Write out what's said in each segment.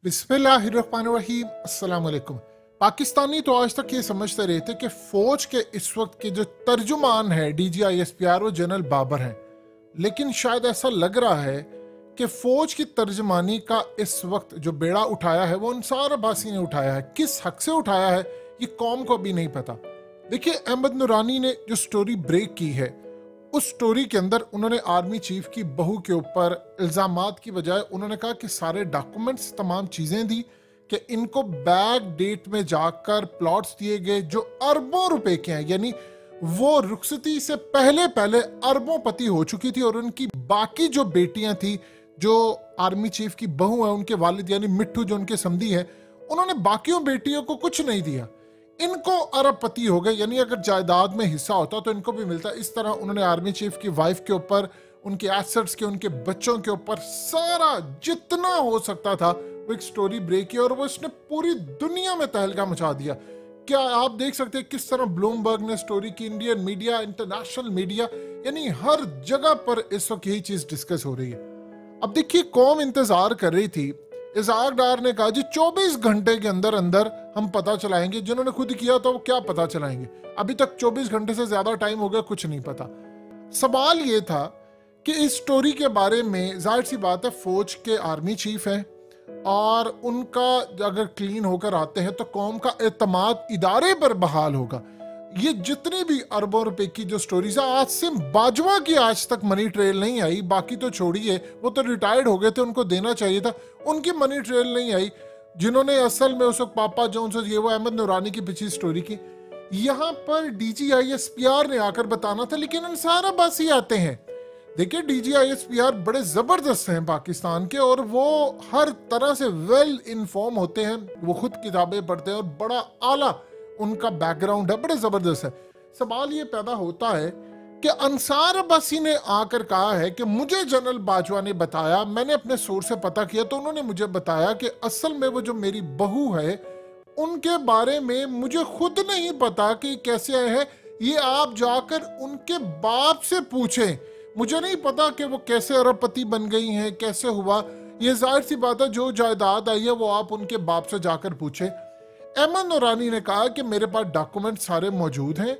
बिस्मिल्लाहिर्रहमानिर्रहीम अस्सलाम वालेकुम। पाकिस्तानी तो आज तक ये समझते रहे थे कि फ़ौज के इस वक्त के जो तर्जुमान है DGISPR वो जनरल बाबर हैं, लेकिन शायद ऐसा लग रहा है कि फ़ौज की तर्जमानी का इस वक्त जो बेड़ा उठाया है वो अंसार अब्बासी ने उठाया है। किस हक से उठाया है ये कौम को अभी नहीं पता। देखिए, अहमद नूरानी ने जो स्टोरी ब्रेक की है उस स्टोरी के अंदर उन्होंने आर्मी चीफ की बहू के ऊपर इल्ज़ामात की बजाय उन्होंने कहा कि सारे डॉक्यूमेंट्स, तमाम चीज़ें दी कि इनको बैक डेट में जाकर प्लॉट्स दिए गए जो अरबों रुपए के हैं, यानी वो रुखसती से पहले पहले अरबों पति हो चुकी थी और उनकी बाकी जो बेटियां थी, जो आर्मी चीफ की बहू है, उनके वालिद यानी मिट्ठू जो उनके समधी है, उन्होंने बाकियों बेटियों को कुछ नहीं दिया। इनको अरबपति हो गए, यानी अगर जायदाद में हिस्सा होता तो इनको भी मिलता। इस तरह उन्होंने आर्मी चीफ की वाइफ के ऊपर, उनके एसेट्स के, उनके बच्चों के ऊपर सारा जितना हो सकता था वो एक स्टोरी ब्रेक की और वो इसने पूरी दुनिया में तहलका मचा दिया। क्या आप देख सकते हैं किस तरह ब्लूमबर्ग ने स्टोरी की, इंडियन मीडिया, इंटरनेशनल मीडिया, यानी हर जगह पर इस वक्त यही चीज डिस्कस हो रही है। अब देखिए, कौम इंतजार कर रही थी। इज़हाक डार ने कहा जी 24 घंटे के अंदर अंदर हम पता चलाएंगे। जिन्होंने खुद किया तो वो क्या पता चलाएंगे? अभी तक 24 घंटे से ज्यादा टाइम हो गया, कुछ नहीं पता। सवाल ये था कि इस स्टोरी के बारे में जाहिर सी बात है फौज के आर्मी चीफ हैं और उनका अगर क्लीन होकर आते हैं तो कौम का एतमाद इदारे पर बहाल होगा। ये जितनी भी अरबों रुपए की जो स्टोरीज है, आज से बाजवा की आज तक मनी ट्रेल नहीं आई। बाकी तो छोड़िए, वो तो रिटायर्ड हो गए थे, उनको देना चाहिए था, उनकी मनी ट्रेल नहीं आई। जिन्होंने असल में उस वक्त पापा जोन्स, ये वो अहमद नूरानी की पीछे स्टोरी की, यहाँ पर DGISPR ने आकर बताना था, लेकिन अंसार अब्बासी आते हैं। देखिए, DGISPR बड़े जबरदस्त हैं पाकिस्तान के और वो हर तरह से वेल इन्फॉर्म होते हैं। वो खुद किताबें पढ़ते हैं और बड़ा आला उनका बैकग्राउंड है, बड़े जबरदस्त है। सवाल ये पैदा होता है कि अंसार अब्बासी ने आकर कहा है कि मुझे जनरल बाजवा ने बताया, मैंने अपने सोर्स से पता किया तो उन्होंने मुझे बताया कि असल में वो जो मेरी बहू है उनके बारे में मुझे खुद नहीं पता कि कैसे आए हैं। ये आप जाकर उनके बाप से पूछें, मुझे नहीं पता कि वो कैसे अरबपति बन गई हैं, कैसे हुआ। ये जाहिर सी बात है, जो जायदाद आई है वो आप उनके बाप से जाकर पूछें। अहमद नूरानी ने कहा कि मेरे पास डॉक्यूमेंट सारे मौजूद हैं,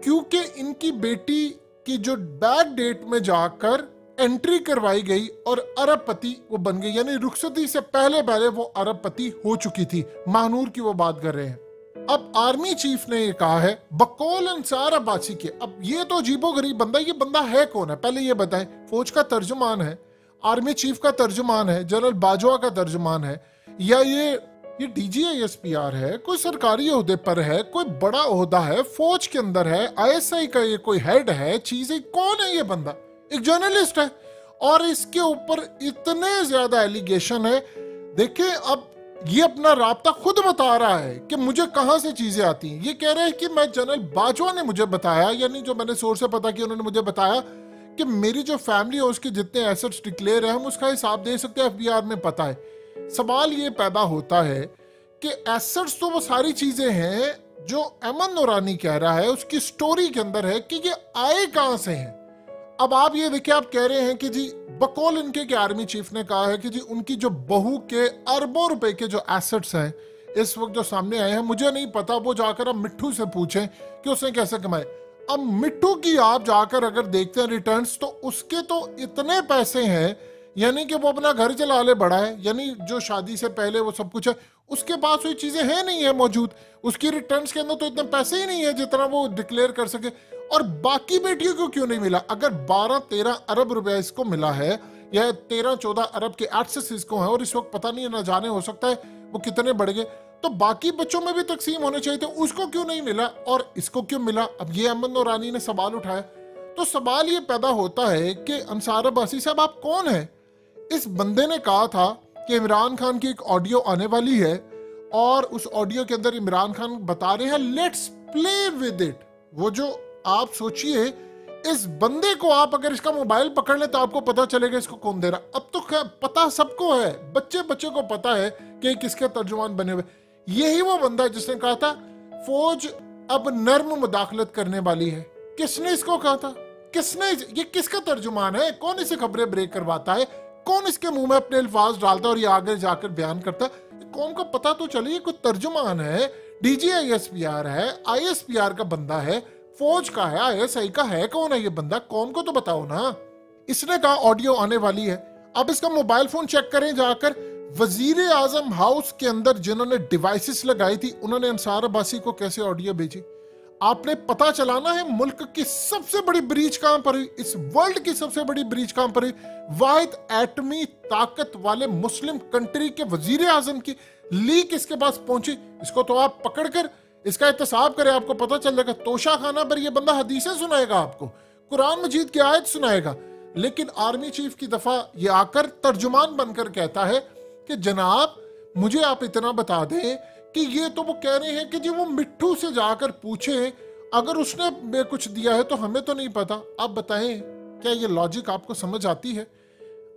क्योंकि इनकी बेटी की जो बैक डेट में जाकर एंट्री करवाई गई और अरबपति वो बन गई, यानी रुखसती से पहले पहले वो अरबपति हो चुकी थी। महानूर की वो बात कर रहे हैं। अब आर्मी चीफ ने ये कहा है बकौल अंसार अब्बासी के। अब ये तो अजीबो गरीब बंदा, ये बंदा है कौन है पहले ये बताएं। फौज का तर्जुमान है, आर्मी चीफ का तर्जुमान है, जनरल बाजवा का तर्जुमान है, या ये DGISPR है, कोई सरकारी ओहदे पर है, कोई बड़ा ओहदा है, फौज के अंदर है, ISI का ये कोई हेड है, चीजें कौन है ये बंदा? एक जर्नलिस्ट है और इसके ऊपर इतने ज्यादा एलिगेशन है। देखिए, अब ये अपना राब्ता खुद बता रहा है कि मुझे कहां से चीजें आती हैं। ये कह रहे हैं कि मैं जनरल बाजवा ने मुझे बताया, यानी जो मैंने सोर्स से पता किया उन्होंने मुझे बताया कि मेरी जो फैमिली है उसके जितने एसेट्स डिक्लेयर है हम उसका हिसाब दे सकते हैं, FBR में पता है। सवाल ये पैदा होता है कि एसेट्स तो वो सारी चीजें हैं जो अहमद नूरानी कह रहा है उसकी स्टोरी के अंदर है कि ये आए कहां से हैं। अब आप ये देखिए, आप कह रहे हैं कि जी बकौल इनके के आर्मी चीफ ने कहा है कि जी उनकी जो बहू के अरबों रुपए के जो एसेट्स हैं इस वक्त जो सामने आए हैं, मुझे नहीं पता। वो जाकर अब मिट्ठू से पूछें कि उसने कैसे कमाए। अब मिट्ठू की आप जाकर अगर देखते हैं रिटर्न्स तो उसके तो इतने पैसे हैं, यानी कि वो अपना घर चला ले बड़ा है, यानी जो शादी से पहले वो सब कुछ है, उसके पास वही चीजें हैं नहीं है मौजूद। उसकी रिटर्न्स के अंदर तो इतने पैसे ही नहीं है जितना वो डिक्लेयर कर सके। और बाकी बेटियों को क्यों नहीं मिला? अगर 12-13 अरब रुपया इसको मिला है या 13-14 अरब के एक्सेस इसको है और इस वक्त पता नहीं, ना जाने, हो सकता है वो कितने बढ़ गए, तो बाकी बच्चों में भी तकसीम होने चाहिए थे, उसको क्यों नहीं मिला और इसको क्यों मिला? अब ये अहमद नूरानी ने सवाल उठाया। तो सवाल ये पैदा होता है कि अंसार अब्बासी साहब आप कौन है? इस बंदे ने कहा था कि इमरान खान की एक ऑडियो आने वाली है और उस ऑडियो के अंदर इमरान खान बता रहे हैं लेट्स प्ले विद इट। वो जो आप सोचिए, इस बंदे को आप अगर इसका मोबाइल पकड़ ले तो आपको पता चलेगा इसको कौन दे रहा। अब तो पता सबको है, बच्चे बच्चे को पता है कि किसके तर्जुमान बने हुए। यही वो बंदा है जिसने कहा था फौज अब नर्म मुदाखलत करने वाली है। किसने इसको कहा था? किसने? ये किसका तर्जुमान है? कौन इसे खबरें ब्रेक करवाता है? कौन इसके मुंह में अपने अल्फाज डालता है और ये आगे जाकर बयान करता है? कौम को पता तो चलिए, कोई तर्जुमान है, DGISPR है, ISPR का बंदा है, फौज का है, ISI का है, कौन है ये बंदा? कौम को तो बताओ ना। इसने कहा ऑडियो आने वाली है, अब इसका मोबाइल फोन चेक करें जाकर। वजीर आजम हाउस के अंदर जिन्होंने डिवाइसेस लगाई थी, उन्होंने अंसार अब्बासी को कैसे ऑडियो भेजी? आपने पता चलाना है मुल्क की सबसे बड़ी ब्रीच कहां पर हुई, इस वर्ल्ड की सबसे बड़ी ब्रीच कहां पर हुई। वाहिद एटमी ताकत वाले मुस्लिम कंट्री के वजीर आजम की लीक इसके पास पहुंची। इसको तो आप पकड़कर इसका एहतसाब करें, आपको पता चल जाएगा। तोशा खाना पर यह बंदा हदीसें सुनाएगा, आपको कुरान मजीद की आयत सुनाएगा। लेकिन आर्मी चीफ की दफा ये आकर तर्जुमान बनकर कहता है कि जनाब मुझे आप इतना बता दें कि ये तो वो कह रहे हैं कि जी वो मिट्ठू से जाकर पूछे, अगर उसने कुछ दिया है तो हमें तो नहीं पता। आप बताएं क्या ये लॉजिक आपको समझ आती है?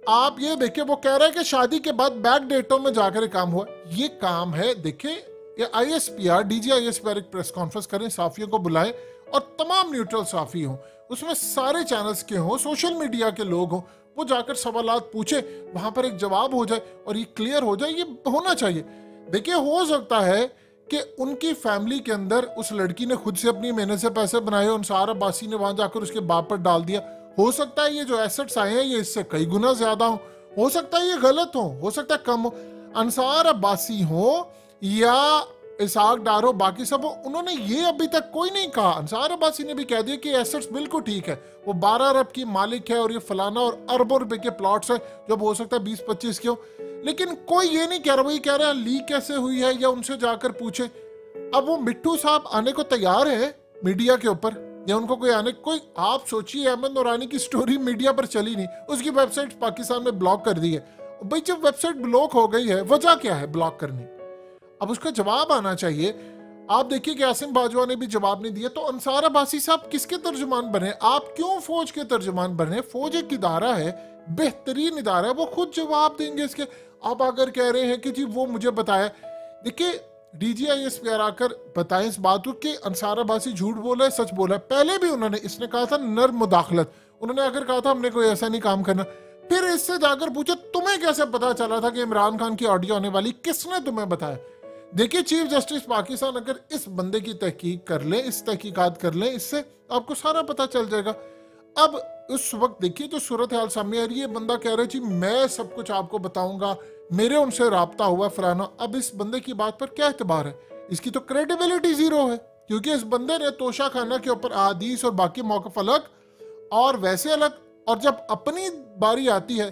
आप ये देखिए, वो कह रहे हैं कि शादी के बाद बैक डेटों में जाकर काम हुआ। ये काम है, देखिए ये ISPR DGISPR एक प्रेस कॉन्फ्रेंस करें, साफियों को बुलाएं और तमाम न्यूट्रल साफी हों, उसमें सारे चैनल्स के हों, सोशल मीडिया के लोग हों, वो जाकर सवालात पूछे, वहां पर एक जवाब हो जाए और ये क्लियर हो जाए। ये होना चाहिए। देखिए हो सकता है कि उनकी फैमिली के अंदर उस लड़की ने खुद से अपनी मेहनत से पैसे बनाए, अंसार अब्बासी ने वहां जाकर उसके बाप पर डाल दिया। हो सकता है ये जो एसेट्स आए हैं ये इससे कई गुना ज्यादा हो सकता है ये गलत हो सकता है कम हो। अंसार अब्बासी हो या इसाक डार हो, बाकी सब हो, उन्होंने ये अभी तक कोई नहीं कहा। अंसार अब्बासी ने भी कह दिया कि एसेट्स बिल्कुल ठीक है, वो 12 अरब की मालिक है और ये फलाना और अरबों रुपए के प्लॉट्स है, जब हो सकता है 20-25 के हो। लेकिन कोई ये नहीं कह रहा, वही कह रहा है लीक कैसे हुई है या उनसे जाकर पूछे। अब वो मिट्टू साहब आने को तैयार है मीडिया के ऊपर, या उनको कोई आने कोई, आप सोचिए अहमद नूरानी की स्टोरी मीडिया पर चली नहीं, उसकी वेबसाइट पाकिस्तान में ब्लॉक कर दी है। भाई जब वेबसाइट ब्लॉक हो गई है, वजह क्या है ब्लॉक करनी? अब उसका जवाब आना चाहिए। आप देखिए कि आसिम बाजवा ने भी जवाब नहीं दिया। तो अंसार अब्बासी साहब किसके तर्जुमान बने? आप क्यों फौज के तर्जुमान बने? फौज एक इदारा है, बेहतरीन इदारा है, वो खुद जवाब देंगे इसके। आप अगर कह रहे हैं कि जी वो मुझे बताया, देखिए DGISPR आकर बताएं इस बात को कि अंसार अब्बासी झूठ बोला है सच बोला है। पहले भी उन्होंने, इसने कहा था नर्म मुदाखलत, उन्होंने अगर कहा था हमने कोई ऐसा नहीं काम करना। फिर इससे जाकर पूछो तुम्हें कैसे पता चला था कि इमरान खान की ऑडियो आने वाली, किसने तुम्हें बताया? देखिए चीफ जस्टिस पाकिस्तान अगर इस बंदे की तहकीक कर ले, इस तहकीकात कर ले, इससे आपको सारा पता चल जाएगा। अब उस वक्त देखिए जो सूरत हाल सामने आ रही है, बंदा कह रहा है जी मैं सब कुछ आपको बताऊंगा, मेरे उनसे राब्ता हुआ फलाना। अब इस बंदे की बात पर क्या एतबार है? इसकी तो क्रेडिबिलिटी जीरो है, क्योंकि इस बंदे ने तोशा खाना के ऊपर अहादीस और बाकी मौक़िफ़ अलग और वैसे अलग, और जब अपनी बारी आती है,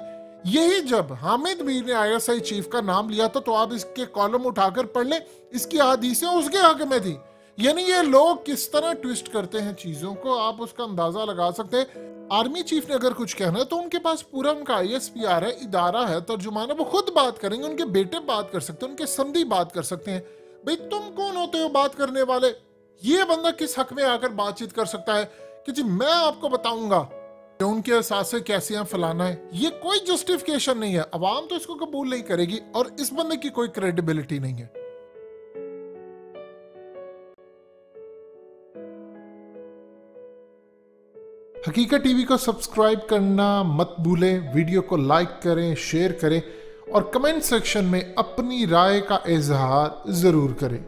यही जब हामिद मीर ने ISI चीफ का नाम लिया था, तो आप इसके कॉलम उठाकर पढ़ लें, इसकी हदीसें उसके हक में थी। यानी ये लोग किस तरह ट्विस्ट करते हैं चीजों को, आप उसका अंदाजा लगा सकते हैं। आर्मी चीफ ने अगर कुछ कहना है तो उनके पास पूरा उनका ISPR है, इदारा है, तर्जुमान है, वो खुद बात करेंगे, उनके बेटे बात कर सकते हैं, उनके संधी बात कर सकते हैं। भाई तुम कौन होते हो बात करने वाले? ये बंदा किस हक में आकर बातचीत कर सकता है कि जी मैं आपको बताऊंगा कि उनके असासे कैसे हैं फलाना है? ये कोई जस्टिफिकेशन नहीं है। अवाम तो इसको कबूल नहीं करेगी और इस बंदे की कोई क्रेडिबिलिटी नहीं है। हकीकत टीवी को सब्सक्राइब करना मत भूलें, वीडियो को लाइक करें, शेयर करें और कमेंट सेक्शन में अपनी राय का इजहार जरूर करें।